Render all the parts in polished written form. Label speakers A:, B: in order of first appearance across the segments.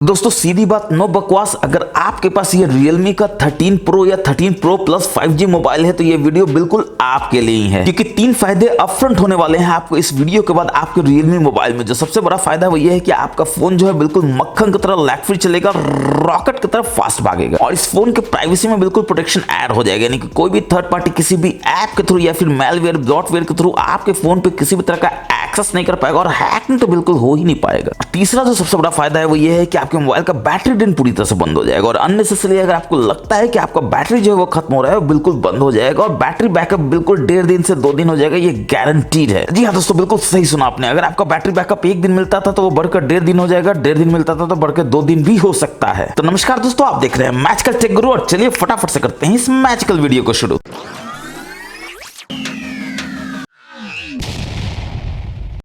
A: दोस्तों सीधी बात, नो बकवास। अगर आपके पास ये Realme का 13 Pro या 13 Pro Plus 5G मोबाइल है तो ये वीडियो बिल्कुल आपके लिए ही है, क्योंकि 3 फायदे अपफ्रंट होने वाले हैं आपको इस वीडियो के बाद आपके Realme मोबाइल में। जो सबसे बड़ा फायदा वो ये है कि आपका फोन जो है बिल्कुल मक्खन की तरह लैग फ्री चलेगा, रॉकेट की तरह फास्ट भागेगा, और इस फोन के प्राइवेसी में बिल्कुल प्रोटेक्शन ऐड हो जाएगा। यानी कि कोई भी थर्ड पार्टी किसी भी ऐप के थ्रू या फिर मेलवेयर ब्लॉटवेयर के थ्रू आपके फोन पे किसी भी तरह का एक्सेस नहीं कर पाएगा, और हैकिंग तो बिल्कुल हो ही नहीं पाएगा। तीसरा जो सबसे बड़ा फायदा है वो ये है कि आपके मोबाइल का बैटरी ड्रेन पूरी तरह से बंद हो जाएगा, और अननेसेसरी अगर आपको लगता है कि आपका बैटरी जो है वो खत्म हो रहा है वो बिल्कुल बंद हो जाएगा, और बैटरी बैकअप बिल्कुल 1.5 दिन से 2 दिन हो जाएगा, ये गारंटीड है। जी हाँ दोस्तों, बिल्कुल सही सुना आपने। अगर आपका बैटरी बैकअप 1 दिन मिलता था तो वो बढ़कर 1.5 दिन हो जाएगा, 1.5 दिन मिलता था तो बढ़कर 2 दिन भी हो सकता है। तो नमस्कार दोस्तों, आप देख रहे हैं मैजिकल टेक गुरु, और चलिए फटाफट से करते हैं इस मैजिकल वीडियो को शुरू।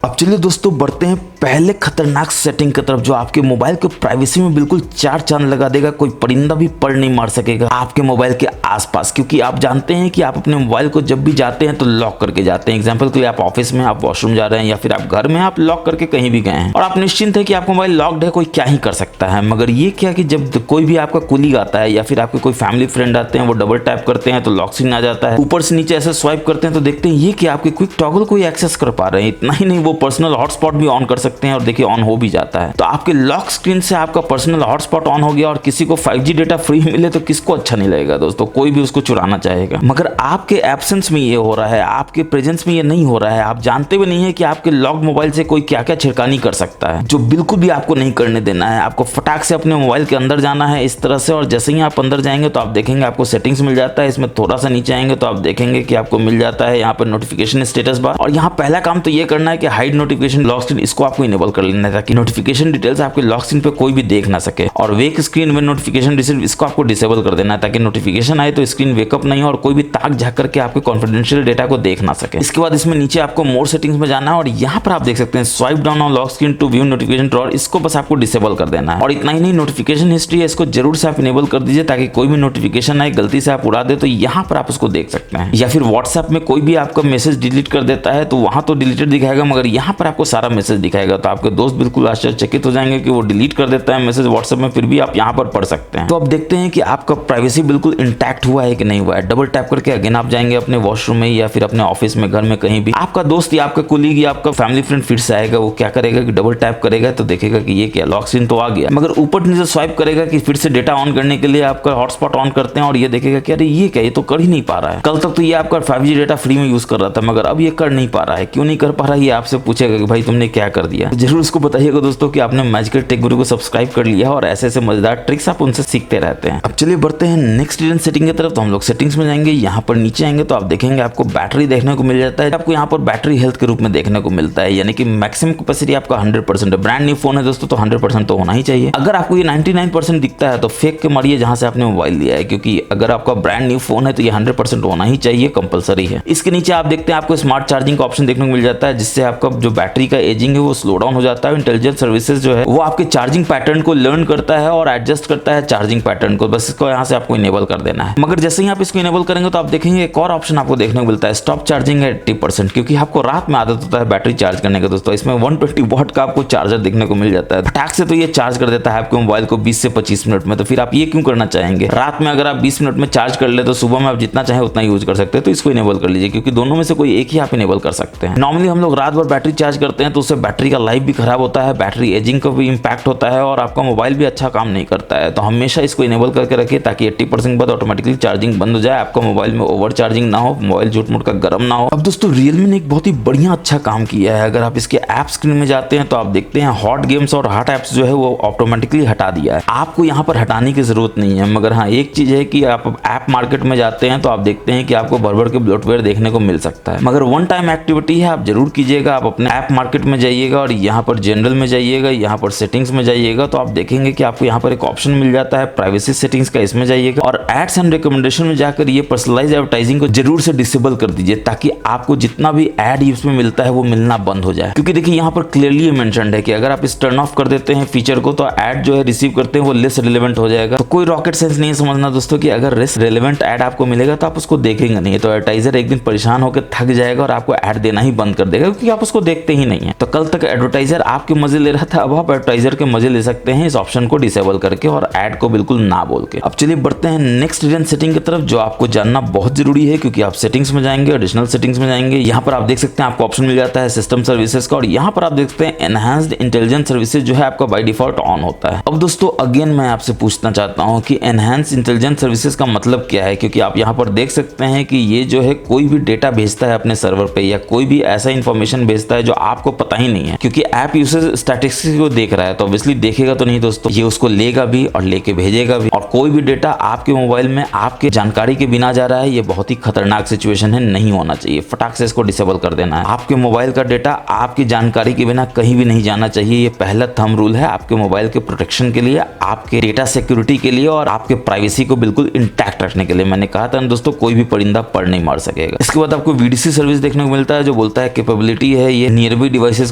A: अब चलिए दोस्तों बढ़ते हैं पहले खतरनाक सेटिंग की तरफ, जो आपके मोबाइल के प्राइवेसी में बिल्कुल 4 चांद लगा देगा। कोई परिंदा भी पढ़ नहीं मार सकेगा आपके मोबाइल के आसपास, क्योंकि आप जानते हैं कि आप अपने मोबाइल को जब भी जाते हैं तो लॉक करके जाते हैं। एग्जांपल के लिए आप ऑफिस में, आप वॉशरूम जा रहे हैं, या फिर आप घर में आप लॉक करके कहीं भी गए हैं, और आप निश्चिंत है कि आपका मोबाइल लॉक्ड है, कोई क्या ही कर सकता है। मगर ये क्या कि जब कोई भी आपका कुलीग आता है या फिर आपके कोई फैमिली फ्रेंड आते हैं, वो डबल टैप करते हैं तो लॉक स्क्रीन आ जाता है। ऊपर से नीचे ऐसे स्वाइप करते हैं तो देखते हैं ये कि आपके क्विक टॉगल को एक्सेस कर पा रहे हैं। इतना ही नहीं, वो पर्सनल हॉटस्पॉट भी ऑन कर सकते हैं, और देखिए ऑन हो भी जाता है। तो आपके लॉक स्क्रीन से आपका पर्सनल हॉटस्पॉट ऑन हो गया, और किसी को 5G डेटा फ्री मिले तो किसको अच्छा नहीं लगेगा दोस्तों, कोई भी उसको चुराना चाहेगा। मगर आपके एब्सेंस में ये हो रहा है, आपके प्रेजेंस में ये नहीं हो रहा है। आप जानते भी नहीं है कि आपके लॉक्ड मोबाइल से कोई क्या क्या छिड़कानी कर सकता है, जो बिल्कुल भी आपको नहीं करने देना है। आपको फटाक से अपने मोबाइल के अंदर जाना है इस तरह से, और जैसे ही आप अंदर जाएंगे तो आप देखेंगे आपको सेटिंग्स मिल जाता है। इसमें थोड़ा सा नीचे आएंगे तो आप देखेंगे कि आपको मिल जाता है यहाँ पर नोटिफिकेशन स्टेटस बार, और यहाँ पहला काम तो ये करना है कि हाइड नोटिफिकेशन लॉक स्क्रीन, इसको आपको इनेबल कर लेना है, ताकि नोटिफिकेशन डिटेल्स आपके लॉक स्क्रीन पे कोई भी देख ना सके। और वेक स्क्रीन में नोटिफिकेशन रिसीव, इसको आपको डिसेबल कर देना है, ताकि नोटिफिकेशन आए तो स्क्रीन वेकअप नहीं हो और कोई भी ताक झांक करके आपके कॉन्फिडेंशियल डेटा को देख ना सके। इसके बाद इसमें नीचे आपको मोर सेटिंग्स में जाना है, और यहाँ पर आप देख सकते हैं swipe down on lock screen to view notification drawer, इसको बस आपको डिसेबल कर देना है। और इतना ही नहीं, नोटिफिकेशन हिस्ट्री है, इसको जरूर से आप इनेबल कर दीजिए, ताकि कोई भी नोटिफिकेशन आए गलती से आप उड़ा दे तो यहाँ पर आप उसको देख सकते हैं। या फिर व्हाट्सएप में कोई भी आपका मैसेज डिलीट कर देता है तो वहां तो डिलीटेड दिखाएगा, मगर यहाँ पर आपको सारा मैसेज दिखाएगा। तो आपके दोस्त बिल्कुल आश्चर्यचकित हो जाएंगे कि वो डिलीट कर देता है मैसेज व्हाट्सएप में, फिर भी आप यहाँ पर पढ़ सकते हैं। तो अब देखते हैं कि आपका प्राइवेसी बिल्कुल इंटैक्ट हुआ है कि नहीं हुआ है। डबल टैप करके अगेन आप जाएंगे अपने वॉशरूम में या फिर अपने ऑफिस में, घर में, कहीं भी। आपका दोस्त या आपका कुलीग या आपका फैमिली फ्रेंड फिर से आएगा, वो क्या करेगा कि डबल टैप करेगा तो देखेगा कि ये क्या लॉक स्क्रीन तो आ गया, मगर ऊपर नीचे स्वाइप करेगा कि फिर से डेटा ऑन करने के लिए आपका हॉटस्पॉट ऑन करते हैं, और ये देखेगा कि अरे ये क्या, ये तो कर ही नहीं पा रहा है। कल तक तो ये आपका 5G डेटा फ्री में यूज कर रहा था, मगर अब ये कर नहीं पा रहा है। क्यों नहीं कर पा रहा है, ये आपसे पूछेगा कि भाई तुमने क्या कर दिया। जरूर उसको बताइएगा दोस्तों कि आपने मैजिकल टेक गुरु को सब्सक्राइब कर लिया, और ऐसे ऐसे मजेदार ट्रिक्स आप उनसे सीखते रहते हैं। अब चलिए बढ़ते हैं नेक्स्ट सेटिंग की तरफ। तो हम लोग सेटिंग्स में जाएंगे, यहाँ पर नीचे आएंगे तो आप देखेंगे आपको बैटरी देखने को मिल जाता है। आपको यहाँ पर बैटरी हेल्थ के रूप में देखने को मिलता है, यानी कि मैक्सिमम कैपेसिटी आपका 100% है। ब्रांड न्यू फोन है दोस्तों तो 100% तो होना ही चाहिए। अगर आपको ये 99% दिखता है तो फेक के मारिए जहां से आपने मोबाइल लिया है, क्योंकि अगर आपका ब्रांड न्यू फोन है तो ये 100% होना ही चाहिए, कंपलसरी है। इसके नीचे आप देखते हैं आपको स्मार्ट चार्जिंग का ऑप्शन देखने को मिल जाता है, जिससे आपका जो बैटरी का एजिंग है वो स्लो डाउन हो जाता है। इंटेलिजेंट सर्विसेज जो है वो आपके चार्जिंग पैटर्न को लर्न करता है और एडजस्ट करता है चार्जिंग पैटर्न को। बस इसको यहाँ से आपको इनेबल कर देना है। मगर जैसे ही आप इसको इनेबल करेंगे तो आप देखेंगे एक और ऑप्शन आपको देखने को मिलता है, स्टॉप चार्जिंग है 80%, क्योंकि आपको रात में आदत होता है बैटरी चार्ज करने का दोस्तों। इसमें 120 वॉट का आपको चार्जर देखने को मिल जाता है। फटाक से तो ये चार्ज कर देता है आपके मोबाइल को 20 से 25 मिनट में। तो फिर आप ये क्यों करना चाहेंगे? रात में अगर आप 20 मिनट में चार्ज कर ले तो सुबह में आप जितना चाहे उतना यूज कर सकते हैं। तो इसको इनेबल कर लीजिए, क्योंकि दोनों में से कोई एक ही आप इनेबल कर सकते हैं। नॉर्मली हम लोग रात भर बैटरी चार्ज करते हैं तो उससे बैटरी का लाइफ भी खराब होता है, बैटरी एजिंग का भी इंपैक्ट होता है, और आपका मोबाइल भी अच्छा काम नहीं करता है। तो हमेशा इसको इनेबल करके रखिए, ताकि 80% बाद ऑटोमेटिकली चार्जिंग बंद हो जाए, आपका मोबाइल में ओवर चार्जिंग ना हो, मोबाइल झूठ मूठ का गर्म ना हो। अब दोस्तों Realme ने एक बहुत ही बढ़िया अच्छा काम किया है। अगर आप इसके ऐप स्क्रीन में जाते हैं तो आप देखते हैं हॉट गेम्स और हॉट एप्स जो है वो ऑटोमेटिकली हटा दिया है। आपको यहाँ पर हटाने की जरूरत नहीं है। मगर हाँ, एक चीज है कि आप ऐप मार्केट में जाते हैं तो आप देखते हैं कि आपको भर के ब्लोटवेयर देखने को मिल सकता है, मगर वन टाइम एक्टिविटी है, आप जरूर कीजिएगा। आप अपने ऐप मार्केट में जाइएगा और यहाँ पर जनरल में जाइएगा, यहाँ पर सेटिंग्स में जाइएगा तो आप देखेंगे कि आपको यहाँ पर एक ऑप्शन मिल जाता है प्राइवेसी सेटिंग्स का, इसमें जाइएगा और एड्स एंड रिकमेंडेशन में जाकर ये पर्सनलाइज एडवर्टाइजिंग को जरूर से डिसेबल कर दीजिए, ताकि आपको जितना भी एड इसमें मिलता है वो मिलना बंद हो जाए। क्योंकि देखिए यहाँ पर क्लियरली मेंशन्ड है कि अगर आप इस टर्न ऑफ कर देते हैं फीचर को तो एड जो है रिसीव करते हैं वो लेस रिलेवेंट हो जाएगा। तो कोई रॉकेट साइंस नहीं समझना दोस्तों कि अगर लेस रिलेवेंट एड आपको मिलेगा तो आप उसको देखेंगे नहीं, तो एडवर्टाइजर एक दिन परेशान होकर थक जाएगा और आपको एड देना ही बंद कर देगा, क्योंकि आप उसको देखते ही नहीं है। तो कल तक एडवर्टाइजर आपके मजे ले रहा था, अब आप एडवर्टाइजर के मजे ले सकते हैं इस ऑप्शन को डिसेबल करके और ऐड को बिल्कुल ना बोल के। अब चलिए बढ़ते हैं नेक्स्ट हिडन सेटिंग की तरफ, जो आपको जानना बहुत जरूरी है, क्योंकि आप सेटिंग्स में जाएंगे, एडिशनल सेटिंग्स में जाएंगे, यहाँ पर आप देख सकते हैं आपको ऑप्शन मिल जाता है सिस्टम सर्विसेज का, और यहाँ पर आप देख सकते हैं एनहांस्ड इंटेलिजेंस सर्विसेज जो है आपका बाय डिफॉल्ट ऑन होता है। अब दोस्तों अगेन मैं आपसे पूछना चाहता हूँ कि एनहांस इंटेलिजेंस सर्विसेज का मतलब क्या है, क्योंकि आप यहाँ पर देख सकते हैं कि ये जो है कोई भी डेटा भेजता है अपने सर्वर पे, या कोई भी ऐसा इंफॉर्मेशन भेजता है जो आपको पता ही नहीं है, क्योंकि ऐप यूसेज स्टैटिस्टिक्स को देख रहा है, तो ऑब्वियसली देखेगा तो नहीं दोस्तों, ये उसको लेगा भी और लेके भेजेगा भी। और कोई भी डेटा आपके मोबाइल में आपके जानकारी के बिना जा रहा है, ये बहुत ही खतरनाक सिचुएशन है, नहीं होना चाहिए। फटाक से इसको डिसेबल कर देना है। आपके मोबाइल का डेटा आपकी जानकारी के बिना कहीं भी नहीं जाना चाहिए, ये पहला थंब रूल है आपके मोबाइल के प्रोटेक्शन के लिए, आपके डेटा सिक्योरिटी के लिए और आपके प्राइवेसी को बिल्कुल इंटैक्ट रखने के लिए। मैंने कहा था दोस्तों कोई भी परिंदा पर नहीं मार सकेगा। इसके बाद आपको वीडीसी सर्विस देखने को मिलता है, जो बोलता है कैपेबिलिटी है ये नियर बाई डिवाइसेस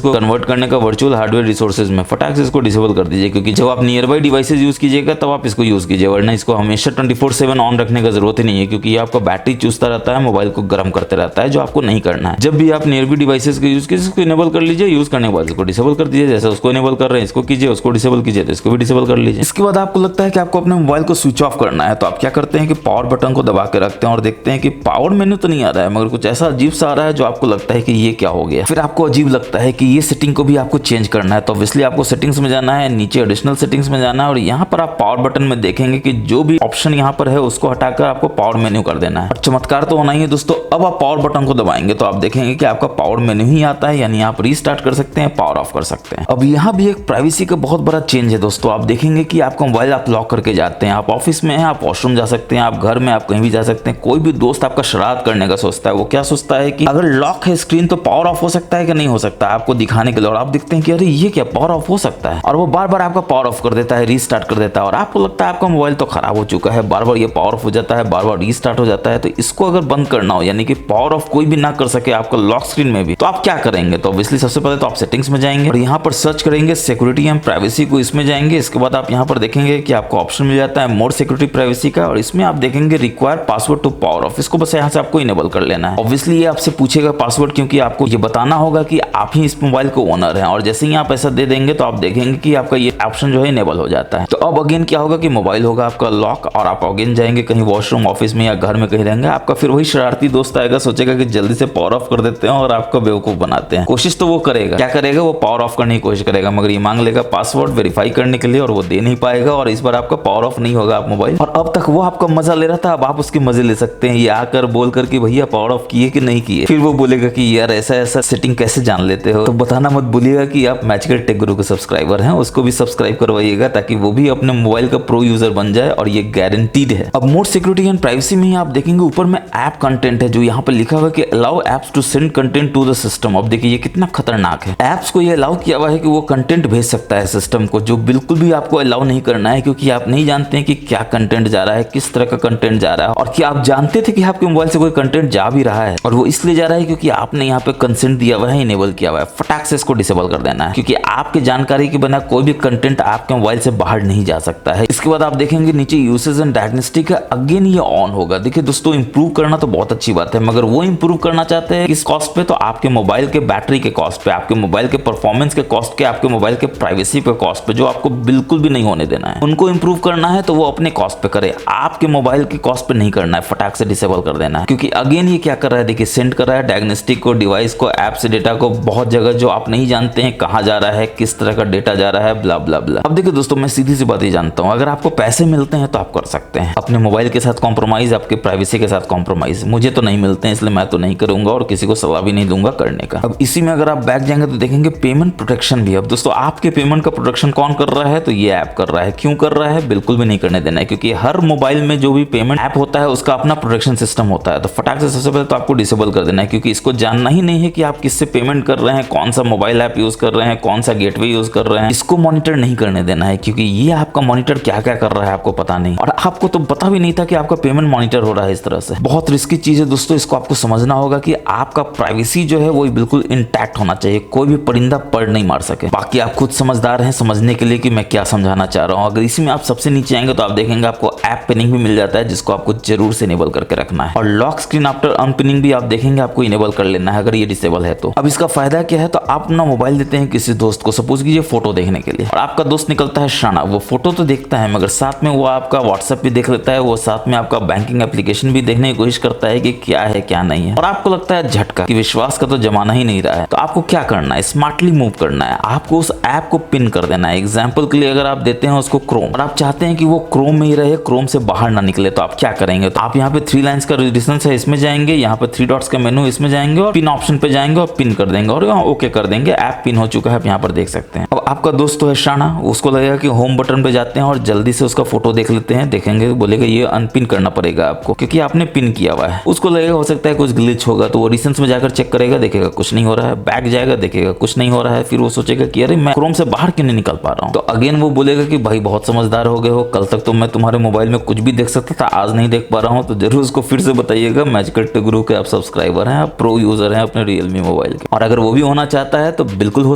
A: को कन्वर्ट करने का वर्चुअल हार्डवेयर रिसोर्सेज में। फटाक से इसको डिसेबल कर दीजिए, क्योंकि जब आप नियर बाई डिवाइसेज यूज कीजिएगा तब आप इसको यूज कीजिए, वरना इसको हमेशा 24/7 ऑन रखने का जरूरत ही नहीं है, क्योंकि ये आपका बैटरी चूसता रहता है, मोबाइल को गर्म करते रहता है, जो आपको नहीं करना है। जब भी आप नियर बाई डिवाइसेज को यूज कीजिए, इसको इनेबल कर लीजिए, यूज करने के बाद इसको डिसेबल कर दीजिए। जैसे उसको इनेबल कर रहे हैं इसको कीजिए, उसको डिसेबल कीजिए तो इसको भी डिसेबल कर लीजिए। इसके बाद आपको लगता है कि आपको अपने मोबाइल को स्विच ऑफ करना है, तो आप क्या करते हैं कि पावर बटन को दबा के रखते हैं और देखते हैं कि पावर मेन्यू तो नहीं आ रहा है, मगर कुछ ऐसा अजीब सा आ रहा है जो आपको लगता है कि ये क्या हो गया। फिर आपको अजीब लगता है कि ये सेटिंग को भी आपको चेंज करना है, तो ऑब्वियसली आपको सेटिंग्स में जाना है, नीचे एडिशनल सेटिंग्स में जाना है, और यहाँ पर आप पावर बटन में देखेंगे कि जो भी ऑप्शन यहाँ पर है उसको हटाकर आपको पावर मेन्यू कर देना है। और चमत्कार तो होना ही है दोस्तों, अब आप पावर बटन को दबाएंगे तो आप देखेंगे कि आपका पावर मेन्यू ही आता है, यानी आप रीस्टार्ट कर सकते हैं, पावर ऑफ कर सकते हैं। अब यहाँ भी एक प्राइवेसी का बहुत बड़ा चेंज है दोस्तों। आप देखेंगे कि आपका मोबाइल आप लॉक करके जाते हैं, आप ऑफिस में हैं, आप वॉशरूम जा सकते हैं, आप घर में, आप कहीं भी जा सकते हैं। कोई भी दोस्त आपका शरारत करने का सोचता है, वो क्या सोचता है कि अगर लॉक है स्क्रीन तो पावर ऑफ हो सकता है कि नहीं हो सकता, आपको दिखाने के लिए, और आप देखते हैं कि अरे ये क्या पावर ऑफ हो सकता है, और वो बार बार आपका पावर ऑफ कर देता है, रीस्टार्ट कर देता है, और आपको लगता है आपका मोबाइल तो खराब हो चुका है, बार बार ये पावर ऑफ हो जाता है, बार बार रीस्टार्ट हो जाता है। तो इसको अगर बंद करना हो, यानी कि पावर ऑफ कोई भी ना कर सके आपका लॉक स्क्रीन में भी, तो आप क्या करेंगे? तो ऑब्वियसली सबसे पहले तो आप सेटिंग्स में जाएंगे और यहाँ पर सर्च करेंगे सिक्योरिटी एंड प्राइवेसी को, इसमें जाएंगे। इसके बाद आप यहाँ पर देखेंगे कि आपको ऑप्शन मिल जाता है मोर सिक्योरिटी प्राइवेसी का, और इसमें आप देखेंगे require password to power off, इसको बस यहाँ से आपको इनेबल कर लेना है। ऑब्वियसली ये आपसे पूछेगा पासवर्ड, क्योंकि आपको ये बताना होगा कि आप ही इस मोबाइल को ओनर हैं, और जैसे ही आप ऐसा दे देंगे तो आप देखेंगे कि आपका ये ऑप्शन जो है इनेबल हो जाता है। तो अब अगेन क्या होगा कि मोबाइल होगा आपका लॉक, और आप अगेन जाएंगे कहीं वॉशरूम, ऑफिस में या घर में कहीं रहेंगे, आपका फिर वही शरारती दोस्त आएगा, सोचेगा कि जल्दी से पावर ऑफ कर देते हैं और आपको बेवकूफ बनाते हैं। कोशिश तो वो करेगा, क्या करेगा, वो पावर ऑफ करने की कोशिश करेगा, मगर ये मांग लेगा पासवर्ड वेरीफाई करने के लिए, और वो दे नहीं पाएगा, और इस बार आपका पावर ऑफ नहीं होगा आप मोबाइल। और अब तक वो आपका मजा ले रहा था, अब आप उसके मजे ले सकते हैं, ये आकर बोल कर कि भैया पावर ऑफ किए कि नहीं किए। फिर वो बोलेगा कि यार ऐसा ऐसा सेटिंग कैसे जान लेते हो, तो बताना मत भूलिएगा कि आप मैजिकल टेक गुरु के सब्सक्राइबर हैं, उसको भी सब्सक्राइब करवाइएगा, ताकि वो भी अपने मोबाइल का प्रो यूजर बन जाए, और ये गारंटीड है। अब मोर सिक्योरिटी एंड प्राइवेसी में ही आप देखेंगे ऊपर में ऐप कंटेंट है, जो यहाँ पर लिखा हुआ है कि allow apps to send content to the system. अब देखिए ये कितना खतरनाक है, ऐप्स को ये अलाउ किया हुआ है कि वो कंटेंट भेज सकता है सिस्टम को, जो बिल्कुल भी आपको अलाउ नहीं करना है, क्योंकि आप नहीं जानते हैं कि क्या कंटेंट जा रहा है, किस तरह का कंटेंट जा रहा है, और क्या आप जानते थे कि आपके मोबाइल से कोई कंटेंट जा भी रहा है, और वो इसलिए जा रहा है क्योंकि आपने यहाँ पे कंसेंट दिया हुआ है, इनेबल किया हुआ है। फटाक से इसको डिसेबल कर देना है, क्योंकि आपकी जानकारी के बिना कोई भी कंटेंट आपके मोबाइल से बाहर नहीं जा सकता है। इसके बाद आप देखेंगे नीचे यूसेज एंड डायग्नोस्टिक है, अगेन ये ऑन होगा। देखिए दोस्तों, इंप्रूव करना तो बहुत अच्छी बात है, मगर वो इंप्रूव करना चाहते हैं किस कॉस्ट पे, तो आपके मोबाइल के बैटरी के कॉस्ट पे, आपके मोबाइल के परफॉर्मेंस के कॉस्ट के, आपके मोबाइल के प्राइवेसी पे कॉस्ट पे, जो आपको बिल्कुल भी नहीं होने देना है। उनको इंप्रूव करना है तो वो अपने कॉस्ट पे करे, आपके मोबाइल के कॉस्ट पे नहीं करना है, फटाक से डिसेबल कर देना है। क्योंकि अगेन ये क्या कर रहा है, देखिए सेंड कर रहा है डायग्नोस्टिक को, डिवाइस को, ऐप से डेटा को, बहुत जगह जो आप नहीं जानते हैं कहां जा रहा है, किस तरह का डेटा जा रहा है, ब्ला ब्ला ब्ला। अब देखिए दोस्तों, मैं सीधी सी बात ही जानता हूं, अगर आपको पैसे मिलते हैं तो आप कर सकते हैं अपने मोबाइल के साथ कॉम्प्रोमाइज, आपके प्राइवेसी के साथ कॉम्प्रोमाइज। मुझे तो नहीं मिलते हैं, इसलिए मैं तो नहीं करूंगा और किसी को सलाह भी नहीं दूंगा करने का। अब इसी में अगर आप बैक जाएंगे तो देखेंगे पेमेंट प्रोटेक्शन भी। अब दोस्तों, आपके पेमेंट का प्रोटेक्शन कौन कर रहा है, तो ये ऐप कर रहा है। क्यों कर रहा है, बिल्कुल भी नहीं करने देना है, क्योंकि हर मोबाइल में जो भी पेमेंट ऐप होता है उसका अपना प्रोटेक्शन सिस्टम होता है। तो फटाक से सबसे पहले तो आपको डिसेबल कर देना है, क्योंकि इसको जानना ही नहीं है कि आप किससे पेमेंट कर रहे हैं, कौन सा मोबाइल ऐप यूज कर रहे हैं, कौन सा गेटवे यूज कर रहे हैं, इसको मॉनिटर नहीं करने देना है, क्योंकि ये आपका मॉनिटर क्या क्या कर रहा है आपको पता नहीं, और आपको तो पता भी नहीं था कि आपका पेमेंट मॉनिटर हो रहा है इस तरह से। बहुत रिस्की चीज है दोस्तों, इसको आपको समझना होगा कि आपका प्राइवेसी जो है वो बिल्कुल इंटैक्ट होना चाहिए, कोई भी परिंदा पड़ नहीं मार सके। बाकी आप खुद समझदार हैं समझने के लिए कि मैं क्या समझाना चाह रहा हूँ। अगर इसी में आप सबसे नीचे आएंगे तो आप देखेंगे आपको ऐप पिनिंग भी मिल जाता है, जिसको आपको जरूर से इनेबल करके रखना है, और लॉक स्क्रीन आफ्टर अनपिनिंग भी आप देखेंगे आपको इनेबल कर लेना है अगर ये डिसेबल है तो। अब अब इसका फायदा क्या है, तो आप अपना मोबाइल देते हैं किसी दोस्त को, सपोज कीजिए फोटो देखने के लिए, और आपका दोस्त निकलता है शाना, वो फोटो तो देखता है मगर साथ में वो आपका व्हाट्सएप भी देख लेता है, वो साथ में आपका बैंकिंग एप्लीकेशन भी देखने की कोशिश करता है कि क्या है क्या नहीं है, और आपको लगता है झटका कि विश्वास का तो जमाना ही नहीं रहा है। तो आपको क्या करना है, स्मार्टली मूव करना है, आपको उस ऐप को पिन कर देना है। एग्जाम्पल के लिए अगर आप देते हैं उसको क्रोम, और आप चाहते हैं कि वो क्रोम में ही रहे, क्रोम से बाहर ना निकले, तो आप क्या करेंगे, तो आप यहाँ पे 3 लाइन्स का रेडियस है इसमें जाएंगे, यहाँ पे 3 डॉट्स का मेनू इसमें जाएंगे और पिन ऑप्शन पे जाएंगे और पिन कर देंगे और ओके कर देंगे। ऐप पिन हो चुका है, आप यहाँ पर देख सकते हैं। अब आपका दोस्त तो है शाना, उसको लगेगा कि होम बटन पे जाते हैं और जल्दी से उसका फोटो देख लेते हैं, देखेंगे बोलेगा ये अनपिन करना पड़ेगा आपको क्योंकि आपने पिन किया हुआ है। उसको लगेगा हो सकता है कुछ ग्लिच होगा, तो वो रिसेंट्स में जाकर चेक करेगा, देखेगा कुछ नहीं हो रहा है, बैक जाएगा देखेगा कुछ नहीं हो रहा है, फिर वो सोचेगा कि अरे मैं क्रोम से बाहर क्यों नहीं निकल पा रहा हूँ। तो अगेन वो बोलेगा कि भाई बहुत समझदार हो गए हो, कल तक तो मैं तुम्हारे मोबाइल में कुछ भी देख सकता था, आज नहीं देख पा रहा हूँ। तो जरूर उसको फिर से बताइएगा मैजिकल टेक गुरु के आप सब्सक्राइबर हैं, आप प्रो यूजर हैं अपने रियलमी मोबाइल के, और अगर वो भी होना चाहता है तो बिल्कुल हो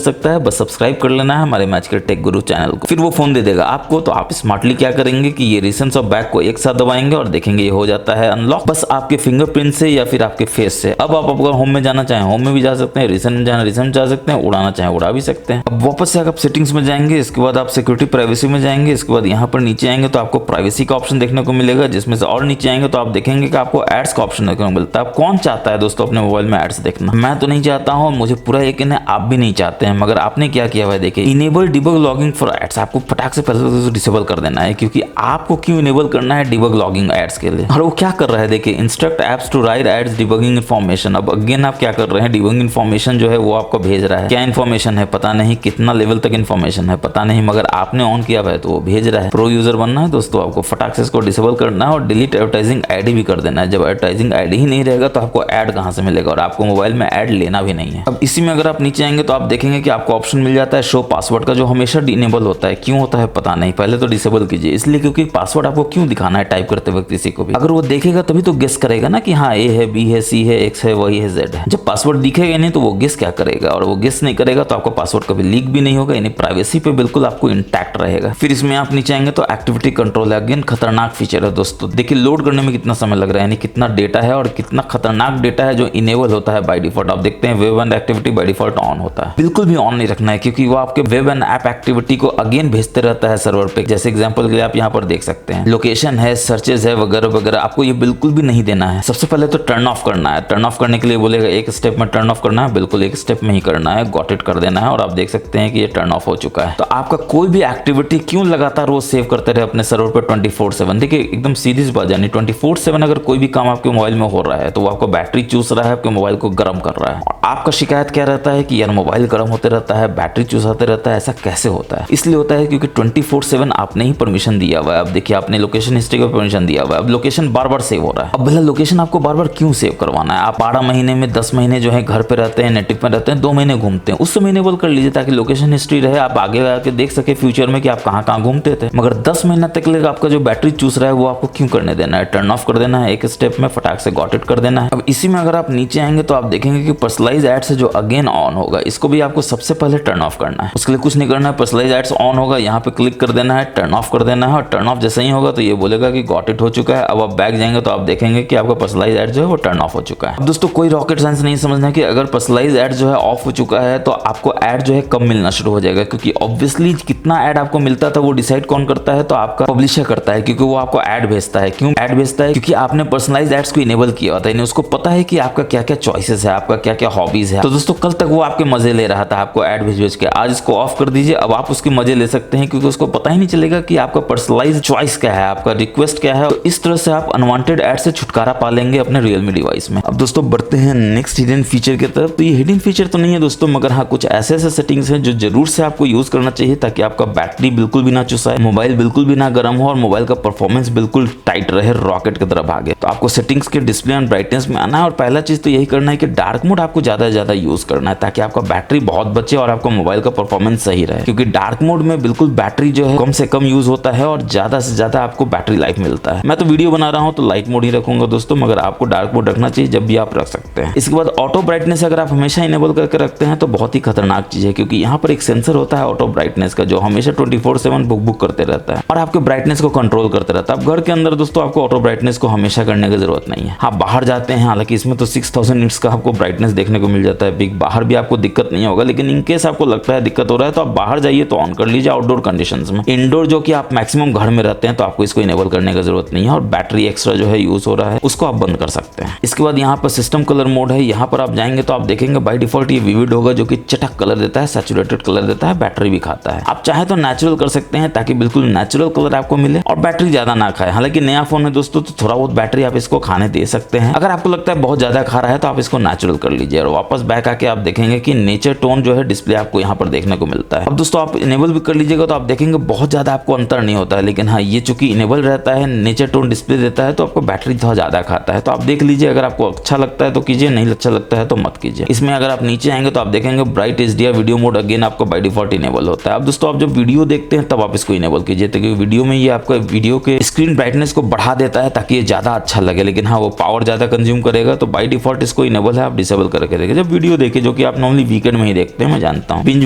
A: सकता है, बस सब्सक्राइब कर लेना है हमारे मैजिकल टेक गुरु चैनल को, फिर वो फोन दे देगा आपको। तो आप स्मार्टली क्या करेंगे कि ये रिसेंट्स और बैक को एक साथ दबाएंगे और देखेंगे ये हो जाता है अनलॉक, बस आपके फिंगरप्रिंट से या फिर आपके फेस से। अब आप अगर होम में जाना चाहें होम में भी जा सकते हैं, रिसेंट में जाना रिसेंट जा सकते हैं, उड़ाना चाहें उड़ा भी सकते हैं। अब वापस से आप सेटिंग्स में जाएंगे, इसके बाद आप सिक्योरिटी प्राइवेसी में जाएंगे, इसके बाद यहाँ पर नीचे आएंगे तो आपको प्राइवेसी का ऑप्शन देखने को मिलेगा, जिसमें से और नीचे आएंगे तो आप देखेंगे कि आपको एड्स का ऑप्शन देखने को मिलता है। आप कौन चाहता है दोस्तों अपने मोबाइल में एड्स देखना, मैं तो नहीं चाहता हूँ, मुझे पूरा यकीन है आप भी नहीं चाहते हैं, मगर आपने क्या किया हुआ है देखिए, enable debug logging for ads, आपको फटाक से पहले डिसेबल कर देना है, क्योंकि आपको क्यों इनेबल करना है डिबग लॉगिंग एड्स के लिए। और वो क्या कर रहा है देखिए, instruct apps to write ads debugging information. अब अगेन आप क्या कर रहे हैं, डिबगिंग इन्फॉर्मेशन जो है वो आपको भेज रहा है, क्या इन्फॉर्मेशन है पता नहीं, कितना लेवल तक इन्फॉर्मेशन है पता नहीं, मगर आपने ऑन किया हुआ है तो वो भेज रहा है। प्रो यूजर बनना है दोस्तों, आपको फटाक से इसको डिसेबल करना है और डिलीट एडवर्टाइजिंग आईडी भी कर देना है। जब एडवर्टाइजिंग आईडी ही नहीं रहेगा तो आपको ऐड कहां से मिलेगा, और आपको मोबाइल में ऐड लेना भी नहीं है। अब इसी में अगर आप नीचे आएंगे तो आप देखेंगे कि आपको ऑप्शन मिल जाता है शो पासवर्ड का, जो हमेशा इनेबल होता है, क्यों होता है पता नहीं, पहले तो डिसेबल कीजिए, इसलिए क्योंकि पासवर्ड आपको क्यों दिखाना है टाइप करते वक्त किसी को भी, अगर वो देखेगा तभी तो गेस करेगा ना कि हाँ ए है बी है सी है एक्स है वाई है जेड है। जब पासवर्ड दिखेगा नहीं तो वो गेस क्या करेगा, और वो गेस नहीं करेगा तो आपका पासवर्ड कभी लीक भी नहीं होगा, यानी प्राइवेसी पे बिल्कुल आपको इंटैक्ट रहेगा। फिर इसमें आप नीचे आएंगे तो एक्टिविटी कंट्रोल है, अगेन खतरनाक फीचर है दोस्तों, देखिए लोड करने में कितना समय लग रहा है, यानी कितना डेटा है और कितना खतरनाक डेटा है जो इनेबल होता है बाय डिफॉल्ट। आप देखते हैं web and activity by default on होता है, बिल्कुल भी ऑन नहीं रखना है, क्योंकि वो आपके वेब एंड ऐप एक्टिविटी को अगेन भेजते रहता है सर्वर पे। जैसे एग्जांपल के लिए आप यहाँ पर देख सकते हैं लोकेशन है, सर्चेज है वगैरह वगैरह, आपको ये बिल्कुल भी नहीं देना है। सबसे पहले तो टर्न ऑफ करना है, टर्न ऑफ करने के लिए बोलेगा एक स्टेप में टर्न ऑफ करना है, बिल्कुल एक स्टेप में ही करना है, गॉट इट कर देना है, और आप देख सकते हैं कि ये टर्न ऑफ हो चुका है। तो आपका कोई भी एक्टिविटी क्यों लगातार वो सेव करते रहे अपने सर्वर पर 24/7, देखिए एकदम सीधी सी बात, यानी 24/7 अगर कोई भी काम आपके मोबाइल में हो रहा है तो वो आपको बैटरी चूस रहा है, आपके मोबाइल को गर्म कर रहा है, और आपका शिकायत क्या रहता है कि यार मोबाइल गर्म होते रहता है, बैटरी चूसाते रहता है, ऐसा कैसे होता है? इसलिए होता है क्योंकि 24/7 आपने ही परमिशन दिया हुआ है। अब देखिए आपने लोकेशन हिस्ट्री का परमिशन दिया हुआ है, अब लोकेशन बार बार सेव हो रहा है। अब भला लोकेशन आपको बार बार क्यों सेव करवाना है? आप 12 महीने में 10 महीने जो है घर पे रहते हैं, नेटिव में रहते हैं, 2 महीने घूमते हैं, उस समय इनेबल कर लीजिए ताकि लोकेशन हिस्ट्री रहे, आप आगे आके देख सके फ्यूचर में कि आप कहाँ कहाँ घूमते थे। मगर 10 महीना तक लेगा आपका जो बैटरी चूस रहा है वो आपको क्यों करने देना है? टर्न ऑफ कर देना है एक स्टेप में, फटाक से गॉट इट कर देना है। अब इसी में अगर आप नीचे आएंगे तो आप देखेंगे कि पर्सनलाइज एड्स है जो अगेन ऑन होगा, इसको भी आपको सबसे पहले टर्न ऑफ करना है। उसके लिए कुछ नहीं करना है, पर्सनलाइज एड्स ऑन होगा, यहाँ पे क्लिक कर देना है, टर्न ऑफ कर देना है, और टर्न ऑफ जैसे ही होगा तो ये बोलेगा कि गॉट इट हो चुका है। अब आप बैक जाएंगे तो आप देखेंगे कि आपका पर्सनलाइज एड जो है वो टर्न ऑफ हो चुका है। अब दोस्तों कोई रॉकेट साइंस नहीं समझना कि अगर पर्सनलाइज एड जो है ऑफ हो चुका है तो आपको एड जो है कम मिलना शुरू हो जाएगा, क्योंकि ऑब्वियसली कितना एड आपको मिलता था वो डिसाइड कौन करता है? तो आपका पब्लिशर करता है, क्योंकि वो आपको एड भेजता है। क्यों एड भेजता है? क्योंकि आपने पर्सनलाइज एड्स को इनेबल किया होता है, उसको पता है कि आपका क्या क्या चॉइसेस है, आपका क्या क्या हॉबीज है। तो दोस्तों कल तक वो आपके मजे ले रहा था आपको एड भेज भेज के, आज इसको ऑफ कर दीजिए, अब आप उसके मजे ले सकते हैं, क्योंकि उसको पता ही नहीं चलेगा कि आपका पर्सनलाइज चॉइस क्या है, आपका रिक्वेस्ट क्या है। तो इस तरह से आप अनवांटेड एड से छुटकारा पा लेंगे अपने रियलमी डिवाइस में। अब दोस्तों बढ़ते हैं नेक्स्ट हिडन फीचर की तरफ। तो ये हिडन फीचर तो नहीं है दोस्तों, मगर हाँ कुछ ऐसे ऐसे सेटिंग्स हैं जो जरूर से आपको यूज करना चाहिए ताकि आपका बैटरी बिल्कुल भी ना चुसाए, मोबाइल बिल्कुल भी ना गर्म हो, और मोबाइल का परफॉर्मेंस बिल्कुल टाइट रहे, रॉकेट की तरह भागे। तो आपको सेटिंग्स के डिस्प्ले एंड ब्राइटनेस में आना है, और पहला चीज तो यही करना है कि डार्क मोड आपको ज्यादा से ज्यादा यूज करना है ताकि आपका बैटरी बहुत बचे और आपका मोबाइल का परफॉर्मेंस सही रहे, क्योंकि डार्क मोड में बिल्कुल बैटरी जो है कम से कम यूज होता है और ज्यादा से ज्यादा आपको बैटरी लाइफ मिलता है। मैं तो वीडियो बना रहा हूं तो लाइट मोड ही रखूंगा दोस्तों, मगर आपको डार्क मोड रखना चाहिए, जब भी आप रख सकते हैं। इसके बाद ऑटो ब्राइटनेस अगर आप हमेशा इनेबल करके रखते हैं तो बहुत ही खतरनाक चीज है, क्योंकि यहाँ पर एक सेंसर होता है ऑटो ब्राइटनेस का जो हमेशा 24/7 बुक करते रहता है और आपके ब्राइटनेस को कंट्रोल करते रहता है। अब घर के अंदर दोस्तों आपको ऑटो ब्राइटनेस को हमेशा करने की जरूरत नहीं है, आप बाहर जाते हैं, हालांकि इसमें तो 6000 निट्स का आपको ब्राइटनेस देखने को मिल जाता है पिक, बाहर भी आपको दिक्कत नहीं होगा। लेकिन इनकेस आपको लगता है दिक्कत हो रहा है तो आप बाहर जाइए तो ऑन कर लीजिए आउटडोर कंडीशंस में। इंडोर जो कि आप मैक्सिमम घर में रहते हैं तो आपको इसको इनेबल करने की जरूरत नहीं है, और बैटरी एक्स्ट्रा जो है यूज हो रहा है उसको आप बंद कर सकते हैं। इसके बाद यहाँ पर सिस्टम कलर मोड है, यहाँ पर आप जाएंगे तो आप देखेंगे बाय डिफॉल्ट ये विविड होगा जो कि चटक कलर देता है, सैचुरेटेड कलर देता है, बैटरी भी खाता है। आप चाहे तो नेचुरल कर सकते हैं ताकि बिल्कुल नेचुरल कलर आपको मिले और बैटरी ज्यादा ना खाए। हालांकि नया फोन है दोस्तों तो थोड़ा बहुत बैटरी आप इसको खाने दे सकते हैं। अगर आपको लगता है बहुत ज्यादा खा रहा है तो आप इसको नेचुरल कर लीजिए, और वापस बैक आके आप देखेंगे कि नेचर टोन जो है डिस्प्ले आपको यहाँ पर देखने को मिलता है। अब दोस्तों आप इनेबल भी कर लीजिएगा तो आप देखेंगे बहुत ज्यादा आपको अंतर नहीं होता है। लेकिन हाँ, ये चूंकि इनेबल रहता है, नेचर टोन डिस्प्ले देता है तो आपको बैटरी थोड़ा ज्यादा खाता है। तो आप देख लीजिए, अगर आपको अच्छा लगता है तो कीजिए, नहीं अच्छा लगता है तो मत कीजिए। इसमें अगर आप नीचे आएंगे तो आप देखेंगे bright HDR video mode again आपको बाय डिफॉल्ट इनेबल होता है। अब दोस्तों आप जब वीडियो देखते हैं तब आप इसको इनेबल कीजिए, क्योंकि वीडियो में ये आपका वीडियो के स्क्रीन ब्राइटनेस को बढ़ा देता है ताकि ये ज्यादा अच्छा लगे। लेकिन हाँ, वो पावर ज्यादा कंज्यूम करेगा तो बाय डिफॉल्ट इसको इनेबल है, आप डिसेबल करके देखिए। जब वीडियो देखिए, जो कि आप नॉर्मली वीकेंड में ही देखते हैं, मैं जानता हूँ बिंज